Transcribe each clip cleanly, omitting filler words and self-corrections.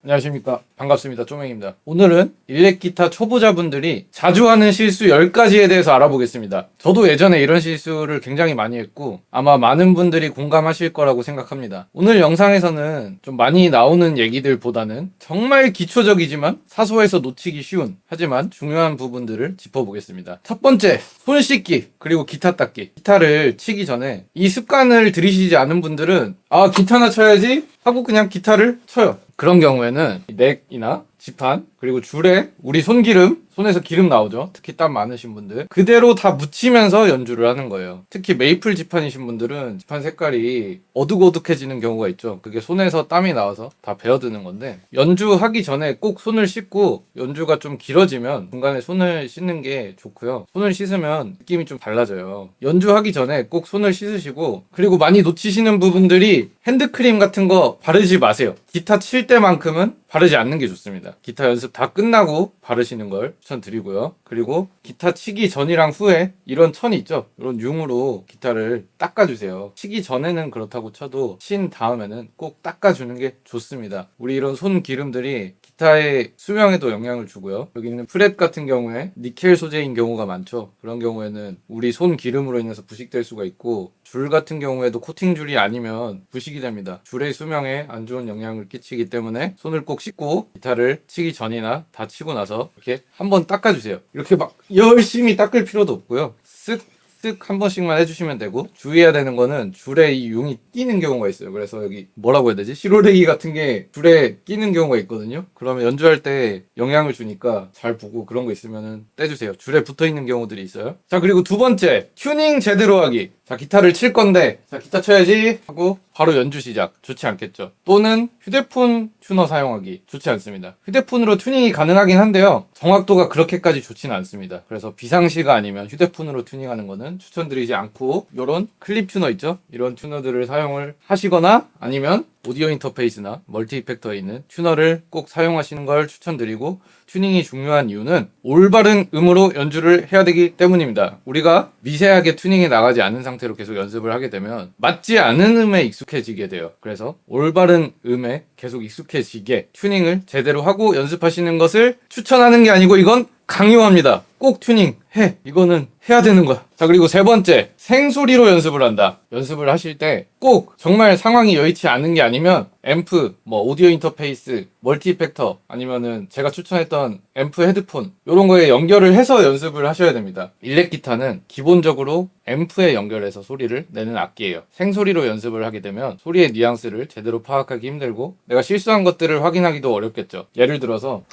안녕하십니까. 반갑습니다. 쪼맹입니다. 오늘은 일렉기타 초보자분들이 자주 하는 실수 10가지에 대해서 알아보겠습니다. 저도 예전에 이런 실수를 굉장히 많이 했고 아마 많은 분들이 공감하실 거라고 생각합니다. 오늘 영상에서는 좀 많이 나오는 얘기들보다는 정말 기초적이지만 사소해서 놓치기 쉬운 하지만 중요한 부분들을 짚어보겠습니다. 첫 번째, 손 씻기 그리고 기타 닦기. 기타를 치기 전에 이 습관을 들이시지 않은 분들은 기타나 쳐야지 하고 그냥 기타를 쳐요. 그런 경우에는 넥이나 지판 그리고 줄에 우리 손에서 기름 나오죠. 특히 땀 많으신 분들 그대로 다 묻히면서 연주를 하는 거예요. 특히 메이플 지판이신 분들은 지판 색깔이 어둑어둑해지는 경우가 있죠. 그게 손에서 땀이 나와서 다 베어드는 건데 연주하기 전에 꼭 손을 씻고 연주가 좀 길어지면 중간에 손을 씻는 게 좋고요. 손을 씻으면 느낌이 좀 달라져요. 연주하기 전에 꼭 손을 씻으시고 그리고 많이 놓치시는 부분들이 핸드크림 같은 거 바르지 마세요. 기타 칠 때만큼은 바르지 않는 게 좋습니다. 기타 연습 다 끝나고 바르시는 걸 추천드리고요. 그리고 기타 치기 전이랑 후에 이런 천이 있죠. 이런 융으로 기타를 닦아주세요. 치기 전에는 그렇다고 쳐도 친 다음에는 꼭 닦아주는 게 좋습니다. 우리 이런 손 기름들이 기타의 수명에도 영향을 주고요. 여기 있는 프렛 같은 경우에 니켈 소재인 경우가 많죠. 그런 경우에는 우리 손 기름으로 인해서 부식될 수가 있고 줄 같은 경우에도 코팅 줄이 아니면 부식이 됩니다. 줄의 수명에 안 좋은 영향을 끼치기 때문에 손을 꼭 씻고 기타를 치기 전이나 다 치고 나서 이렇게 한번 닦아주세요. 이렇게 막 열심히 닦을 필요도 없고요. 쓱 한 번씩만 해주시면 되고 주의해야 되는 거는 줄에 이 융이 끼는 경우가 있어요. 그래서 여기 뭐라고 해야 되지? 시로레기 같은 게 줄에 끼는 경우가 있거든요. 그러면 연주할 때 영향을 주니까 잘 보고 그런 거 있으면은 떼주세요. 줄에 붙어 있는 경우들이 있어요. 자, 그리고 두 번째, 튜닝 제대로 하기. 자, 기타를 칠 건데 기타 쳐야지 하고 바로 연주 시작. 좋지 않겠죠. 또는 휴대폰 튜너 사용하기. 좋지 않습니다. 휴대폰으로 튜닝이 가능하긴 한데요, 정확도가 그렇게까지 좋지는 않습니다. 그래서 비상시가 아니면 휴대폰으로 튜닝하는 거는 추천드리지 않고 이런 클립 튜너 있죠? 이런 튜너들을 사용을 하시거나 아니면 오디오 인터페이스나 멀티 이펙터에 있는 튜너를 꼭 사용하시는 걸 추천드리고, 튜닝이 중요한 이유는 올바른 음으로 연주를 해야 되기 때문입니다. 우리가 미세하게 튜닝이 나가지 않은 상태로 계속 연습을 하게 되면 맞지 않은 음에 익숙해지게 돼요. 그래서 올바른 음에 계속 익숙해지게 튜닝을 제대로 하고 연습하시는 것을 추천하는 게 아니고 이건 강요합니다. 꼭 튜닝 해. 이거는 해야 되는 거야. 자, 그리고 세 번째, 생소리로 연습을 한다. 연습을 하실 때 꼭 정말 상황이 여의치 않은 게 아니면 앰프, 오디오 인터페이스, 멀티 이펙터 아니면은 제가 추천했던 앰프 헤드폰 이런 거에 연결을 해서 연습을 하셔야 됩니다. 일렉 기타는 기본적으로 앰프에 연결해서 소리를 내는 악기예요. 생소리로 연습을 하게 되면 소리의 뉘앙스를 제대로 파악하기 힘들고 내가 실수한 것들을 확인하기도 어렵겠죠. 예를 들어서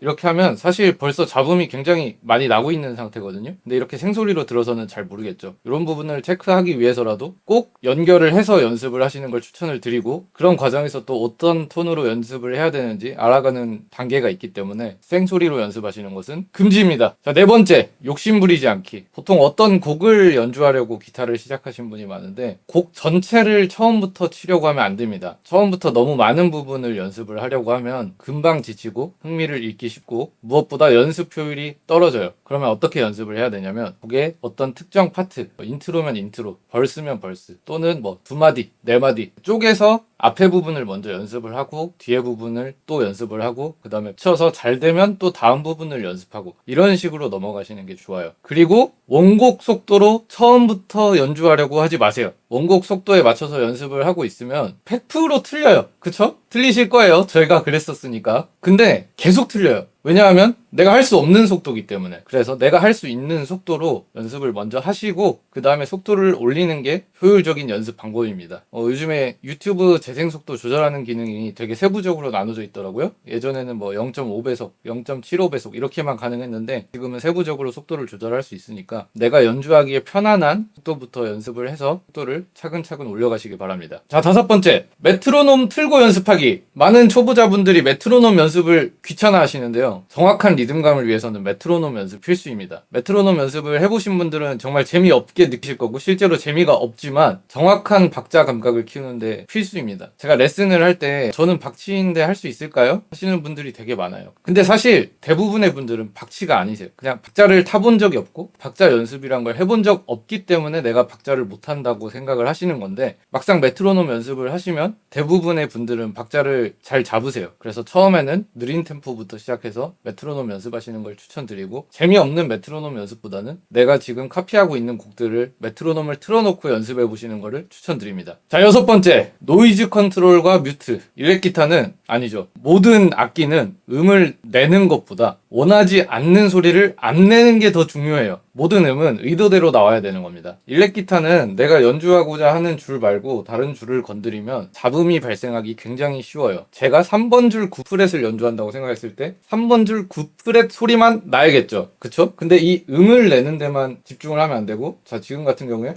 이렇게 하면 사실 벌써 잡음이 굉장히 많이 나고 있는 상태거든요. 근데 이렇게 생소리로 들어서는 잘 모르겠죠. 이런 부분을 체크하기 위해서라도 꼭 연결을 해서 연습을 하시는 걸 추천을 드리고, 그런 과정에서 또 어떤 톤으로 연습을 해야 되는지 알아가는 단계가 있기 때문에 생소리로 연습하시는 것은 금지입니다. 자, 네 번째, 욕심 부리지 않기. 보통 어떤 곡을 연주하려고 기타를 시작하신 분이 많은데 곡 전체를 처음부터 치려고 하면 안 됩니다. 처음부터 너무 많은 부분을 연습을 하려고 하면 금방 지치고 흥미를 잃기 쉽고 무엇보다 연습 효율이 떨어져요. 그러면 어떻게 연습을 해야 되냐면 곡의 어떤 특정 파트, 인트로면 인트로, 벌스면 벌스, 또는 두 마디, 네 마디 쪼개서 앞에 부분을 먼저 연습을 하고 뒤에 부분을 또 연습을 하고 그 다음에 쳐서 잘 되면 또 다음 부분을 연습하고 이런 식으로 넘어가시는 게 좋아요. 그리고 원곡 속도로 처음부터 연주하려고 하지 마세요. 원곡 속도에 맞춰서 연습을 하고 있으면 100% 틀려요. 그쵸? 틀리실 거예요. 저희가 그랬었으니까. 근데 계속 틀려요. 왜냐하면 내가 할 수 없는 속도이기 때문에. 그래서 내가 할 수 있는 속도로 연습을 먼저 하시고 그 다음에 속도를 올리는 게 효율적인 연습 방법입니다. 요즘에 유튜브 재생 속도 조절하는 기능이 되게 세부적으로 나눠져 있더라고요. 예전에는 0.5배속, 0.75배속 이렇게만 가능했는데 지금은 세부적으로 속도를 조절할 수 있으니까 내가 연주하기에 편안한 속도부터 연습을 해서 속도를 차근차근 올려가시기 바랍니다. 자, 다섯 번째, 메트로놈 틀고 연습하기. 많은 초보자분들이 메트로놈 연습을 귀찮아 하시는데요, 있는데요. 정확한 리듬감을 위해서는 메트로놈 연습 필수입니다. 메트로놈 연습을 해보신 분들은 정말 재미없게 느끼실 거고 실제로 재미가 없지만 정확한 박자 감각을 키우는데 필수입니다. 제가 레슨을 할 때 저는 박치인데 할 수 있을까요? 하시는 분들이 되게 많아요. 근데 사실 대부분의 분들은 박치가 아니세요. 그냥 박자를 타본 적이 없고 박자 연습이란 걸 해본 적 없기 때문에 내가 박자를 못한다고 생각을 하시는 건데 막상 메트로놈 연습을 하시면 대부분의 분들은 박자를 잘 잡으세요. 그래서 처음에는 느린 템포부터 시작해서 메트로놈 연습하시는 걸 추천드리고 재미없는 메트로놈 연습보다는 내가 지금 카피하고 있는 곡들을 메트로놈을 틀어놓고 연습해 보시는 거를 추천드립니다. 자, 6번째, 노이즈 컨트롤과 뮤트. 일렉 기타는 아니죠. 모든 악기는 음을 내는 것보다 원하지 않는 소리를 안 내는 게 더 중요해요. 모든 음은 의도대로 나와야 되는 겁니다. 일렉 기타는 내가 연주하고자 하는 줄 말고 다른 줄을 건드리면 잡음이 발생하기 굉장히 쉬워요. 제가 3번 줄 9프렛을 연주한다고 생각했을 때 3번 줄 9프렛 소리만 나야겠죠. 그쵸? 근데 이 음을 내는 데만 집중을 하면 안 되고, 자, 지금 같은 경우에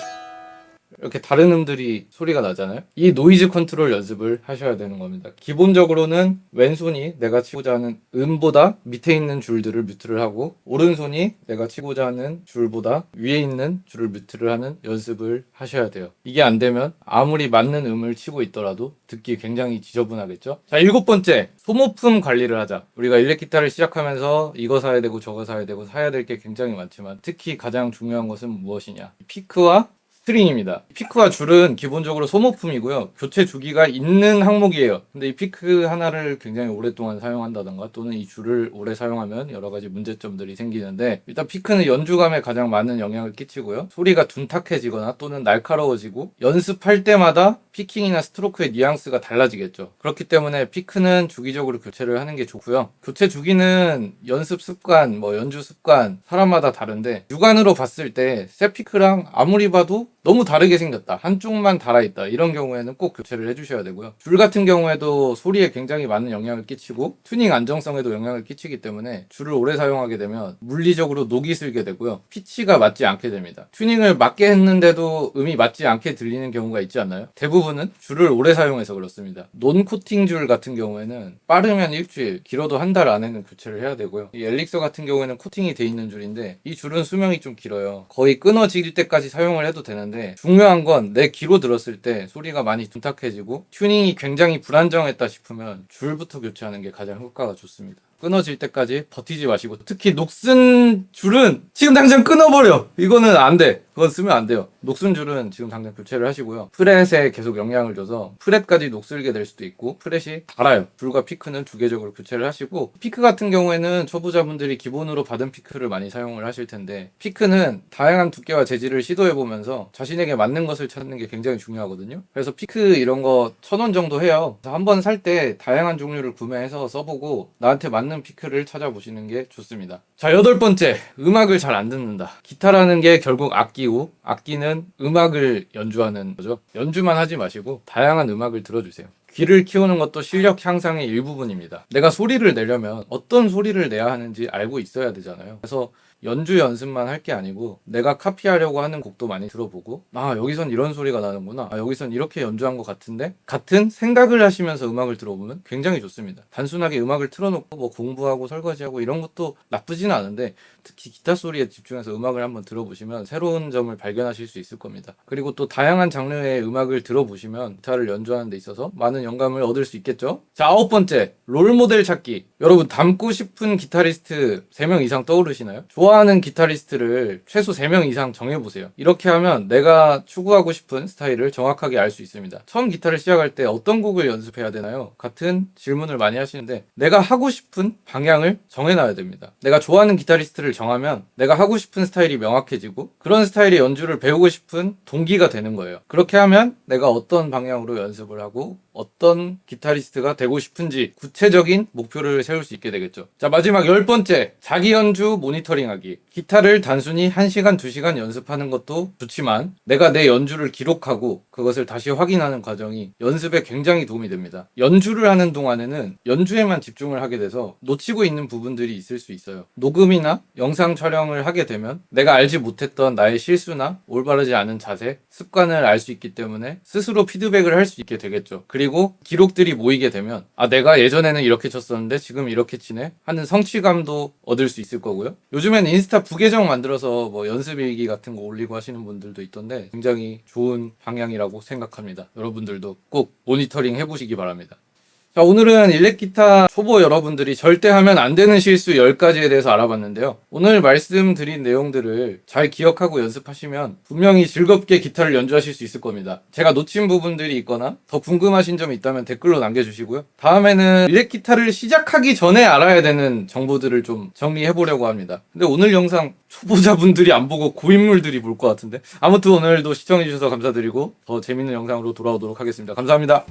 이렇게 다른 음들이 소리가 나잖아요. 이 노이즈 컨트롤 연습을 하셔야 되는 겁니다. 기본적으로는 왼손이 내가 치고자 하는 음보다 밑에 있는 줄들을 뮤트를 하고, 오른손이 내가 치고자 하는 줄보다 위에 있는 줄을 뮤트를 하는 연습을 하셔야 돼요. 이게 안 되면 아무리 맞는 음을 치고 있더라도 듣기 굉장히 지저분하겠죠. 자, 7번째, 소모품 관리를 하자. 우리가 일렉 기타를 시작하면서 이거 사야 되고 저거 사야 되고 사야 될 게 굉장히 많지만 특히 가장 중요한 것은 무엇이냐? 피크와 스트링입니다. 피크와 줄은 기본적으로 소모품이고요. 교체 주기가 있는 항목이에요. 근데 이 피크 하나를 굉장히 오랫동안 사용한다던가 또는 이 줄을 오래 사용하면 여러 가지 문제점들이 생기는데, 일단 피크는 연주감에 가장 많은 영향을 끼치고요. 소리가 둔탁해지거나 또는 날카로워지고 연습할 때마다 피킹이나 스트로크의 뉘앙스가 달라지겠죠. 그렇기 때문에 피크는 주기적으로 교체를 하는 게 좋고요. 교체 주기는 연습 습관, 연주 습관 사람마다 다른데, 육안으로 봤을 때 새 피크랑 아무리 봐도 너무 다르게 생겼다, 한쪽만 달아있다, 이런 경우에는 꼭 교체를 해주셔야 되고요. 줄 같은 경우에도 소리에 굉장히 많은 영향을 끼치고 튜닝 안정성에도 영향을 끼치기 때문에 줄을 오래 사용하게 되면 물리적으로 녹이 슬게 되고요. 피치가 맞지 않게 됩니다. 튜닝을 맞게 했는데도 음이 맞지 않게 들리는 경우가 있지 않나요? 대부분은 줄을 오래 사용해서 그렇습니다. 논 코팅 줄 같은 경우에는 빠르면 일주일, 길어도 한 달 안에는 교체를 해야 되고요. 이 엘릭서 같은 경우에는 코팅이 돼 있는 줄인데 이 줄은 수명이 좀 길어요. 거의 끊어질 때까지 사용을 해도 되는데, 중요한 건 내 귀로 들었을 때 소리가 많이 둔탁해지고 튜닝이 굉장히 불안정했다 싶으면 줄부터 교체하는 게 가장 효과가 좋습니다. 끊어질 때까지 버티지 마시고, 특히 녹슨 줄은 지금 당장 끊어버려! 이거는 안 돼. 그건 쓰면 안 돼요. 녹슨 줄은 지금 당장 교체를 하시고요. 프렛에 계속 영향을 줘서 프렛까지 녹슬게 될 수도 있고 프렛이 달아요. 줄과 피크는 주기적으로 교체를 하시고, 피크 같은 경우에는 초보자분들이 기본으로 받은 피크를 많이 사용을 하실 텐데, 피크는 다양한 두께와 재질을 시도해보면서 자신에게 맞는 것을 찾는 게 굉장히 중요하거든요. 그래서 피크 이런 거 1,000원 정도 해요. 한번 살 때 다양한 종류를 구매해서 써보고 나한테 맞는 피크를 찾아보시는 게 좋습니다. 자, 8번째, 음악을 잘 안 듣는다. 기타라는 게 결국 악기고, 악기는 음악을 연주하는 거죠. 연주만 하지 마시고 다양한 음악을 들어주세요. 귀를 키우는 것도 실력 향상의 일부분입니다. 내가 소리를 내려면 어떤 소리를 내야 하는지 알고 있어야 되잖아요. 그래서 연주 연습만 할 게 아니고 내가 카피하려고 하는 곡도 많이 들어보고, 여기선 이런 소리가 나는구나, 여기선 이렇게 연주한 것 같은데, 같은 생각을 하시면서 음악을 들어보면 굉장히 좋습니다. 단순하게 음악을 틀어놓고 공부하고 설거지하고 이런 것도 나쁘지는 않은데, 특히 기타 소리에 집중해서 음악을 한번 들어보시면 새로운 점을 발견하실 수 있을 겁니다. 그리고 또 다양한 장르의 음악을 들어보시면 기타를 연주하는 데 있어서 많은 영감을 얻을 수 있겠죠. 자, 9번째, 롤모델 찾기. 여러분, 닮고 싶은 기타리스트 3명 이상 떠오르시나요? 좋아하는 기타리스트를 최소 3명 이상 정해보세요. 이렇게 하면 내가 추구하고 싶은 스타일을 정확하게 알 수 있습니다. 처음 기타를 시작할 때 어떤 곡을 연습해야 되나요? 같은 질문을 많이 하시는데, 내가 하고 싶은 방향을 정해놔야 됩니다. 내가 좋아하는 기타리스트를 정하면 내가 하고 싶은 스타일이 명확해지고 그런 스타일의 연주를 배우고 싶은 동기가 되는 거예요. 그렇게 하면 내가 어떤 방향으로 연습을 하고 어떤 기타리스트가 되고 싶은지 구체적인 목표를 세울 수 있게 되겠죠. 자, 마지막 10번째, 자기 연주 모니터링하기. 기타를 단순히 1시간, 2시간 연습하는 것도 좋지만 내가 내 연주를 기록하고 그것을 다시 확인하는 과정이 연습에 굉장히 도움이 됩니다. 연주를 하는 동안에는 연주에만 집중을 하게 돼서 놓치고 있는 부분들이 있을 수 있어요. 녹음이나 영상 촬영을 하게 되면 내가 알지 못했던 나의 실수나 올바르지 않은 자세, 습관을 알 수 있기 때문에 스스로 피드백을 할 수 있게 되겠죠. 그리고 기록들이 모이게 되면 내가 예전에 예전에는 이렇게 쳤었는데 지금 이렇게 치네 하는 성취감도 얻을 수 있을 거고요. 요즘엔 인스타 부계정 만들어서 뭐 연습일기 같은 거 올리고 하시는 분들도 있던데 굉장히 좋은 방향이라고 생각합니다. 여러분들도 꼭 모니터링 해보시기 바랍니다. 자, 오늘은 일렉기타 초보 여러분들이 절대 하면 안 되는 실수 10가지에 대해서 알아봤는데요. 오늘 말씀드린 내용들을 잘 기억하고 연습하시면 분명히 즐겁게 기타를 연주하실 수 있을 겁니다. 제가 놓친 부분들이 있거나 더 궁금하신 점이 있다면 댓글로 남겨주시고요. 다음에는 일렉기타를 시작하기 전에 알아야 되는 정보들을 좀 정리해보려고 합니다. 근데 오늘 영상 초보자분들이 안 보고 고인물들이 볼 것 같은데 아무튼 오늘도 시청해주셔서 감사드리고 더 재밌는 영상으로 돌아오도록 하겠습니다. 감사합니다.